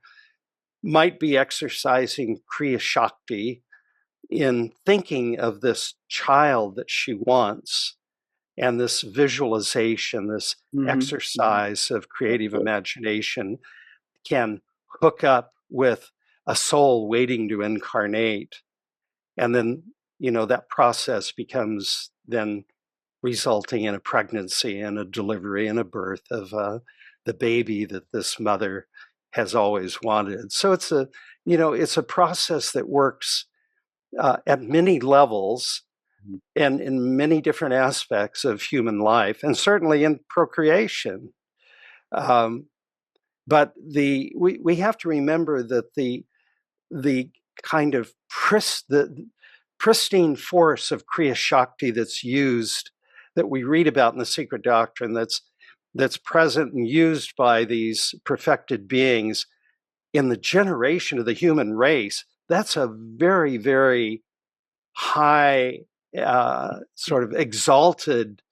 might be exercising Kriyashakti in thinking of this child that she wants. And this visualization, this exercise of creative imagination can hook up with a soul waiting to incarnate. And then, that process becomes then resulting in a pregnancy and a delivery and a birth of the baby that this mother has always wanted. So it's a process that works at many levels and in many different aspects of human life, and certainly in procreation. But we have to remember that the kind of the pristine force of Kriyashakti that's used, that we read about in the Secret Doctrine, that's present and used by these perfected beings in the generation of the human race, that's a very, very high, sort of exalted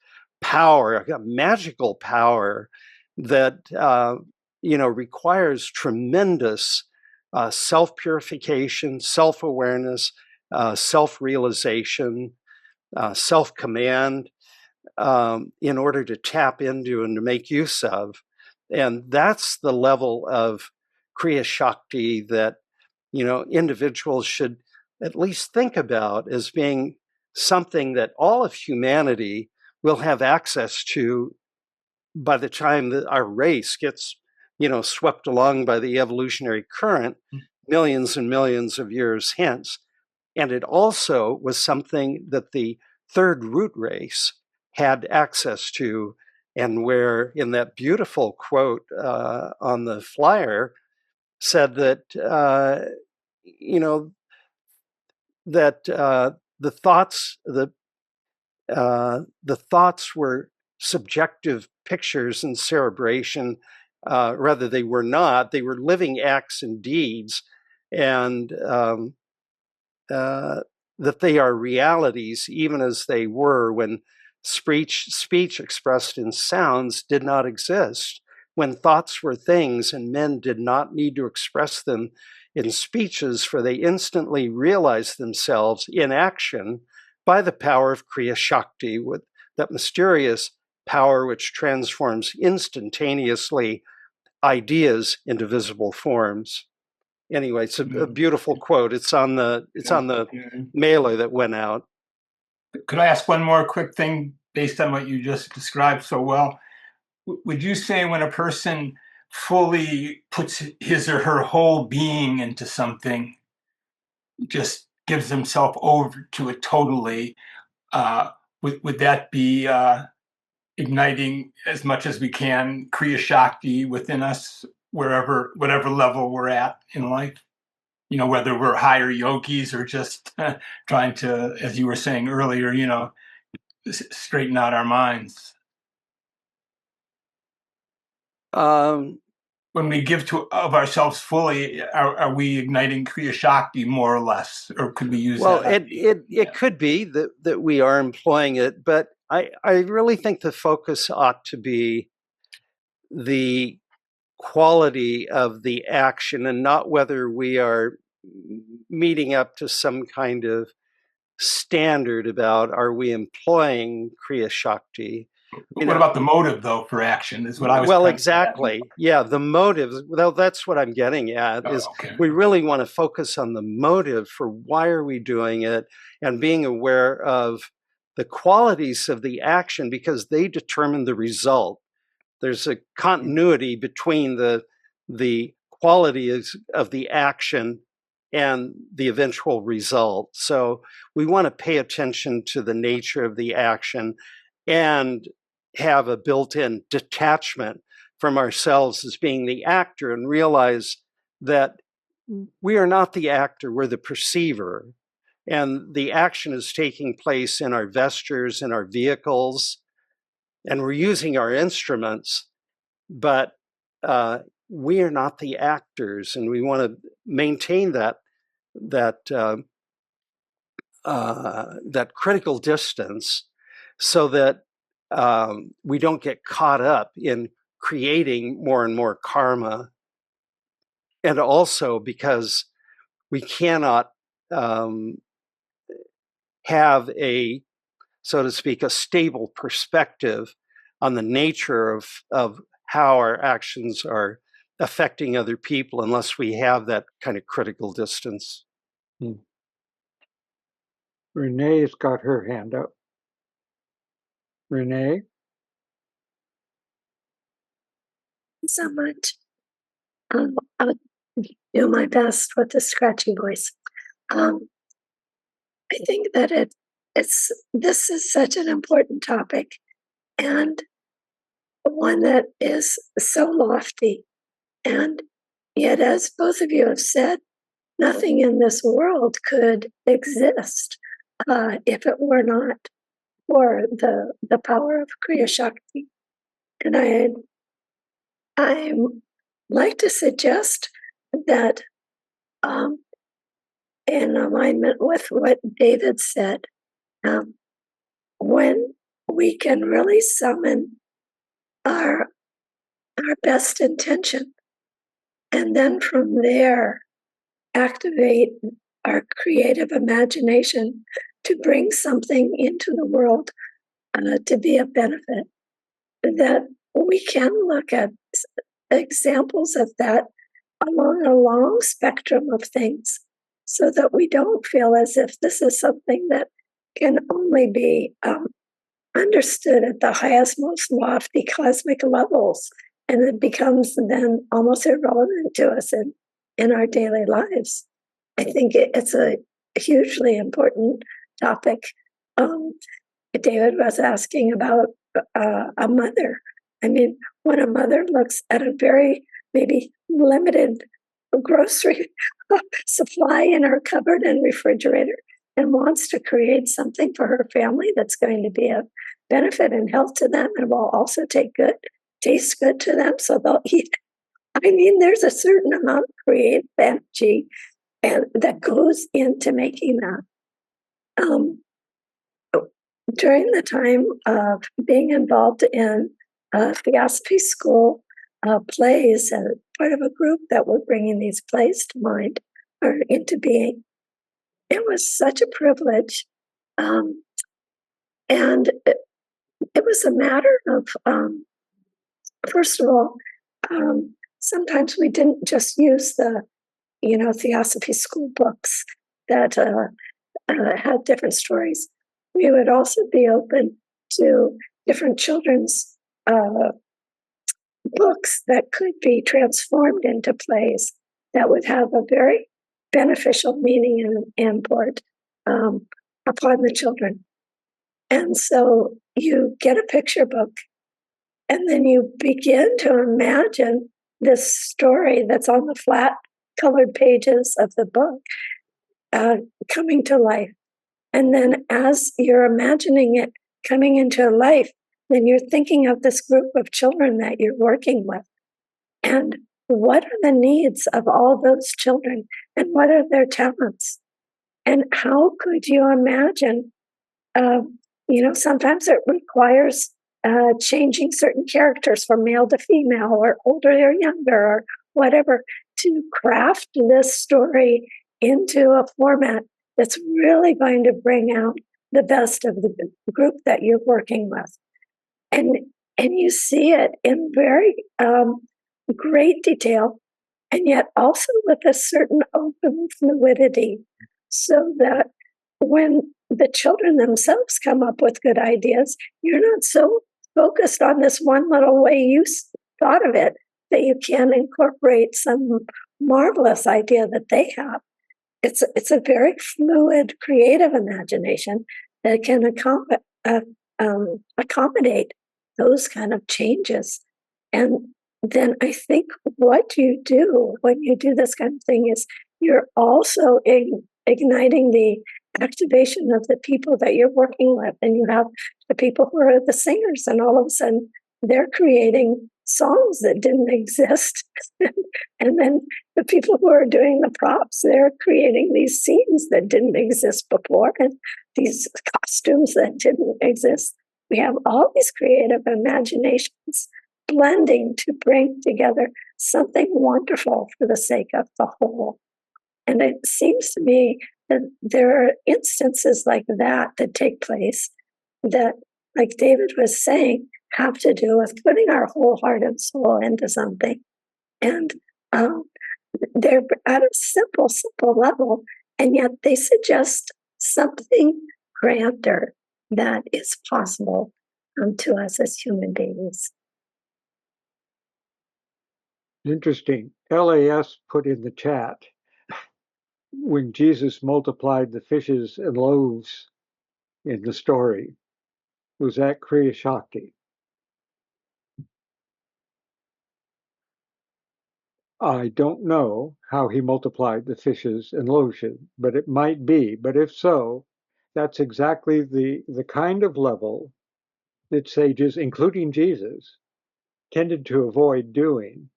power, a magical power that requires tremendous self-purification, self-awareness, self-realization, self-command, in order to tap into and to make use of. And that's the level of Kriya Shakti that, individuals should at least think about as being something that all of humanity will have access to by the time that our race gets, swept along by the evolutionary current millions and millions of years hence. And it also was something that the third root race had access to, and where in that beautiful quote on the flyer said that, that the thoughts were subjective pictures and cerebration. Rather, they were not. They were living acts and deeds, and that they are realities, even as they were when speech expressed in sounds did not exist, when thoughts were things and men did not need to express them in speeches, for they instantly realized themselves in action by the power of Kriya Shakti, with that mysterious power which transforms instantaneously ideas into visible forms. Anyway, it's a beautiful quote. It's on the mailer that went out. Could I ask one more quick thing based on what you just described so well? Would you say when a person fully puts his or her whole being into something, just gives himself over to it totally, would that be igniting as much as we can Kriya Shakti within us, whatever level we're at in life? Whether we're higher yogis or just trying to, as you were saying earlier, straighten out our minds. When we give of ourselves fully, are we igniting Kriya Shakti more or less, or could we use well, that? it could be that we are employing it, but I really think the focus ought to be the quality of the action and not whether we are meeting up to some kind of standard about are we employing Kriya Shakti. What about the motive, though, for action is what I was. Well, exactly. Yeah, the motive. Well, that's what I'm getting at, is we really want to focus on the motive for why are we doing it, and being aware of the qualities of the action because they determine the result. There's a continuity between the qualities of the action and the eventual result. So we want to pay attention to the nature of the action and have a built-in detachment from ourselves as being the actor, and realize that we are not the actor, we're the perceiver. And the action is taking place in our vestures, in our vehicles, and we're using our instruments, but we are not the actors, and we want to maintain that critical distance so that we don't get caught up in creating more and more karma. And also because we cannot have a, so to speak, a stable perspective on the nature of how our actions are affecting other people unless we have that kind of critical distance. Renee's got her hand up. Renee? So much. I would do my best with the scratchy voice. I think that this is such an important topic, and one that is so lofty. And yet, as both of you have said, nothing in this world could exist if it were not for the power of Kriyashakti. And I like to suggest that, in alignment with what David said, when we can really summon our best intention, and then from there activate our creative imagination to bring something into the world to be a benefit, that we can look at examples of that along a long spectrum of things, so that we don't feel as if this is something that can only be understood at the highest, most lofty cosmic levels, and it becomes then almost irrelevant to us in our daily lives. I think it's a hugely important topic. David was asking about a mother. I mean, when a mother looks at a very maybe limited grocery supply in her cupboard and refrigerator and wants to create something for her family that's going to be a benefit and health to them and will also taste good to them, so they'll eat. I mean, there's a certain amount of creative energy and that goes into making that. During the time of being involved in Theosophy School plays, and part of a group that were bringing these plays to mind or into being, it was such a privilege. And it was a matter of, first of all, sometimes we didn't just use the, Theosophy School books that had different stories. We would also be open to different children's books that could be transformed into plays that would have a very beneficial meaning and import upon the children. And so you get a picture book, and then you begin to imagine this story that's on the flat colored pages of the book coming to life. And then as you're imagining it coming into life, then you're thinking of this group of children that you're working with. And what are the needs of all those children? And what are their talents? And how could you imagine, sometimes it requires changing certain characters from male to female or older or younger or whatever to craft this story into a format that's really going to bring out the best of the group that you're working with. And you see it in very great detail, and yet also with a certain open fluidity, so that when the children themselves come up with good ideas, you're not so focused on this one little way you thought of it that you can incorporate some marvelous idea that they have. It's a very fluid, creative imagination that can accommodate those kind of changes. And then I think what you do when you do this kind of thing is you're also igniting the activation of the people that you're working with. And you have the people who are the singers, and all of a sudden they're creating songs that didn't exist. And then the people who are doing the props, they're creating these scenes that didn't exist before, and these costumes that didn't exist. We have all these creative imaginations blending to bring together something wonderful for the sake of the whole. And it seems to me that there are instances like that take place that, like David was saying, have to do with putting our whole heart and soul into something. And they're at a simple level, and yet they suggest something grander that is possible to us as human beings. Interesting. LAS put in the chat, when Jesus multiplied the fishes and loaves in the story, was that Kriyashakti? I don't know how he multiplied the fishes and loaves, but it might be. But if so, that's exactly the kind of level that sages, including Jesus, tended to avoid doing.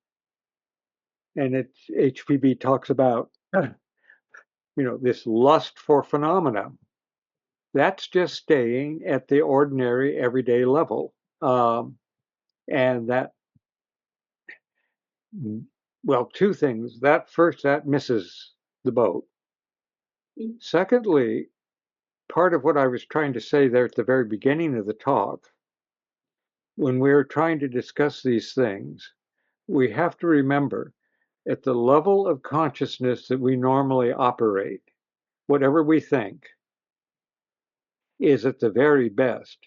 And HPB talks about, this lust for phenomena. That's just staying at the ordinary, everyday level. And that, well, two things. That misses the boat. Secondly, part of what I was trying to say there at the very beginning of the talk, when we're trying to discuss these things, we have to remember at the level of consciousness that we normally operate, whatever we think is at the very best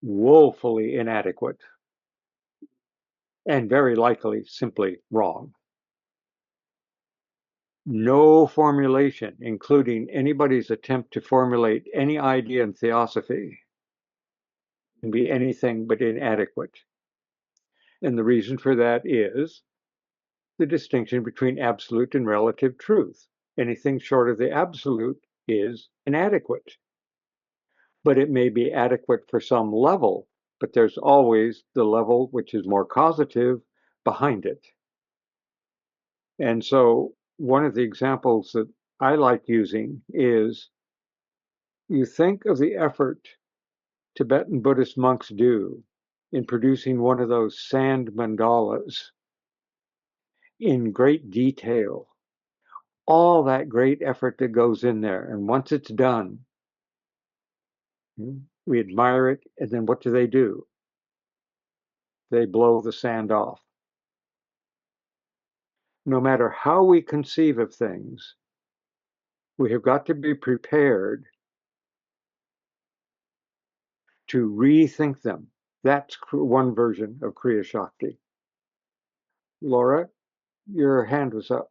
woefully inadequate and very likely simply wrong. No formulation, including anybody's attempt to formulate any idea in theosophy, can be anything but inadequate. And the reason for that is the distinction between absolute and relative truth. Anything short of the absolute is inadequate. But it may be adequate for some level, but there's always the level which is more causative behind it. And so one of the examples that I like using is, you think of the effort Tibetan Buddhist monks do in producing one of those sand mandalas in great detail, all that great effort that goes in there. And once it's done, we admire it, and then what do? They blow the sand off. No matter how we conceive of things, we have got to be prepared to rethink them. That's one version of Kriyashakti. Laura, your hand was up.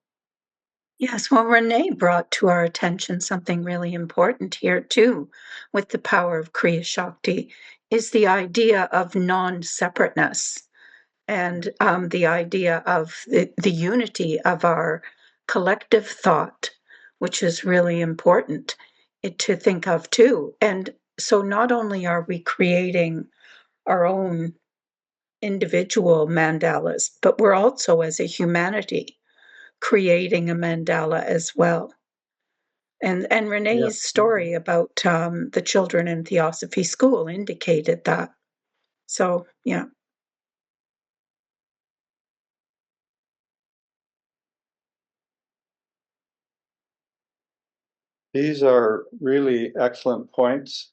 Yes, well, Renee brought to our attention something really important here, too, with the power of Kriyashakti, is the idea of non-separateness and the idea of the unity of our collective thought, which is really important to think of, too. And so not only are we creating our own individual mandalas, but we're also, as a humanity, creating a mandala as well. And Renee's story about the children in Theosophy School indicated that. So, yeah. These are really excellent points.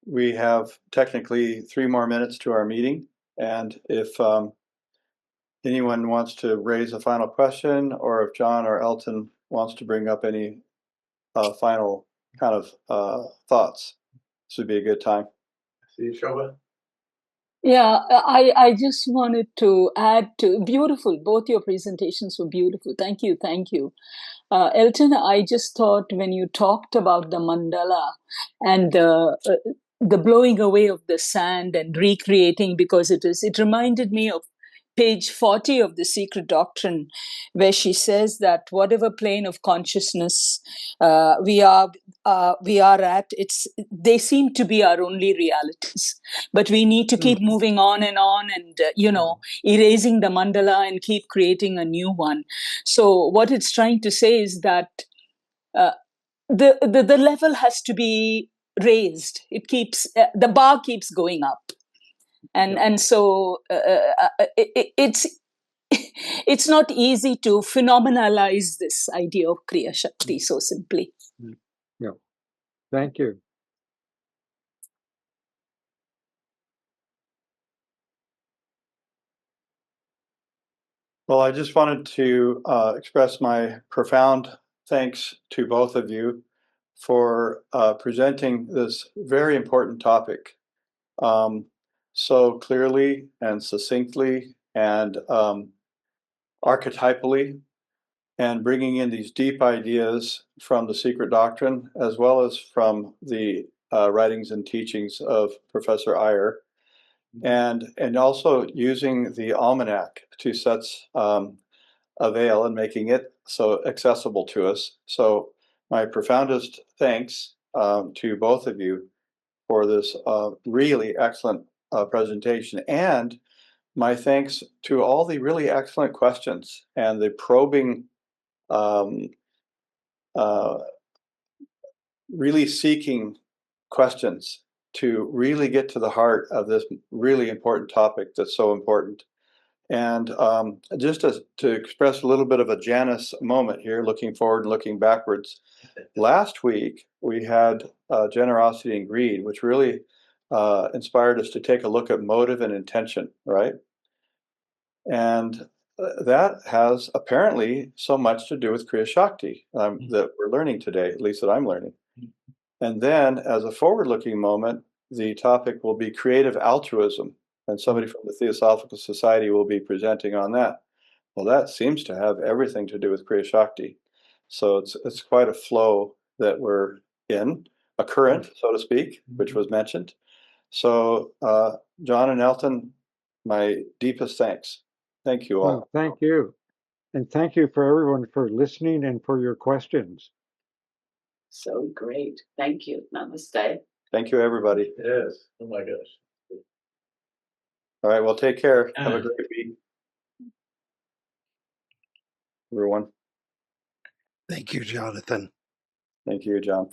We have technically 3 more minutes to our meeting, and if anyone wants to raise a final question, or if John or Elton wants to bring up any final kind of thoughts, this would be a good time. See you, Shobha. Yeah, I just wanted to add to beautiful. Both your presentations were beautiful. Thank you. Elton, I just thought when you talked about the mandala and the blowing away of the sand and recreating, because it reminded me of page 40 of The Secret Doctrine, where she says that whatever plane of consciousness we are at, they seem to be our only realities, but we need to keep moving on and erasing the mandala and keep creating a new one. So what it's trying to say is that the level has to be raised. It keeps the bar keeps going up. And so it's not easy to phenomenalize this idea of Kriyashakti so simply. Yeah, thank you. Well, I just wanted to express my profound thanks to both of you for presenting this very important topic so clearly and succinctly and archetypally, and bringing in these deep ideas from the secret doctrine as well as from the writings and teachings of Professor Iyer, and also using the almanac to such avail and making it so accessible to us. So my profoundest thanks to both of you for this really excellent presentation, and my thanks to all the really excellent questions and the probing, um, uh, really seeking questions to really get to the heart of this really important topic that's so important. And just to express a little bit of a Janus moment here, looking forward and looking backwards. Last week, we had generosity and greed, which really inspired us to take a look at motive and intention, right? And that has apparently so much to do with Kriyashakti that we're learning today, at least that I'm learning. And then, as a forward-looking moment, the topic will be creative altruism, and somebody from the Theosophical Society will be presenting on that. Well, that seems to have everything to do with Kriyashakti. So it's quite a flow that we're in, a current, so to speak, which was mentioned. So, John and Elton, my deepest thanks. Thank you all. Well, thank you. And thank you for everyone for listening and for your questions. So great. Thank you. Namaste. Thank you, everybody. Yes. Oh my gosh. All right, well, take care. Have a great week, everyone. Thank you, Jonathan. Thank you, John.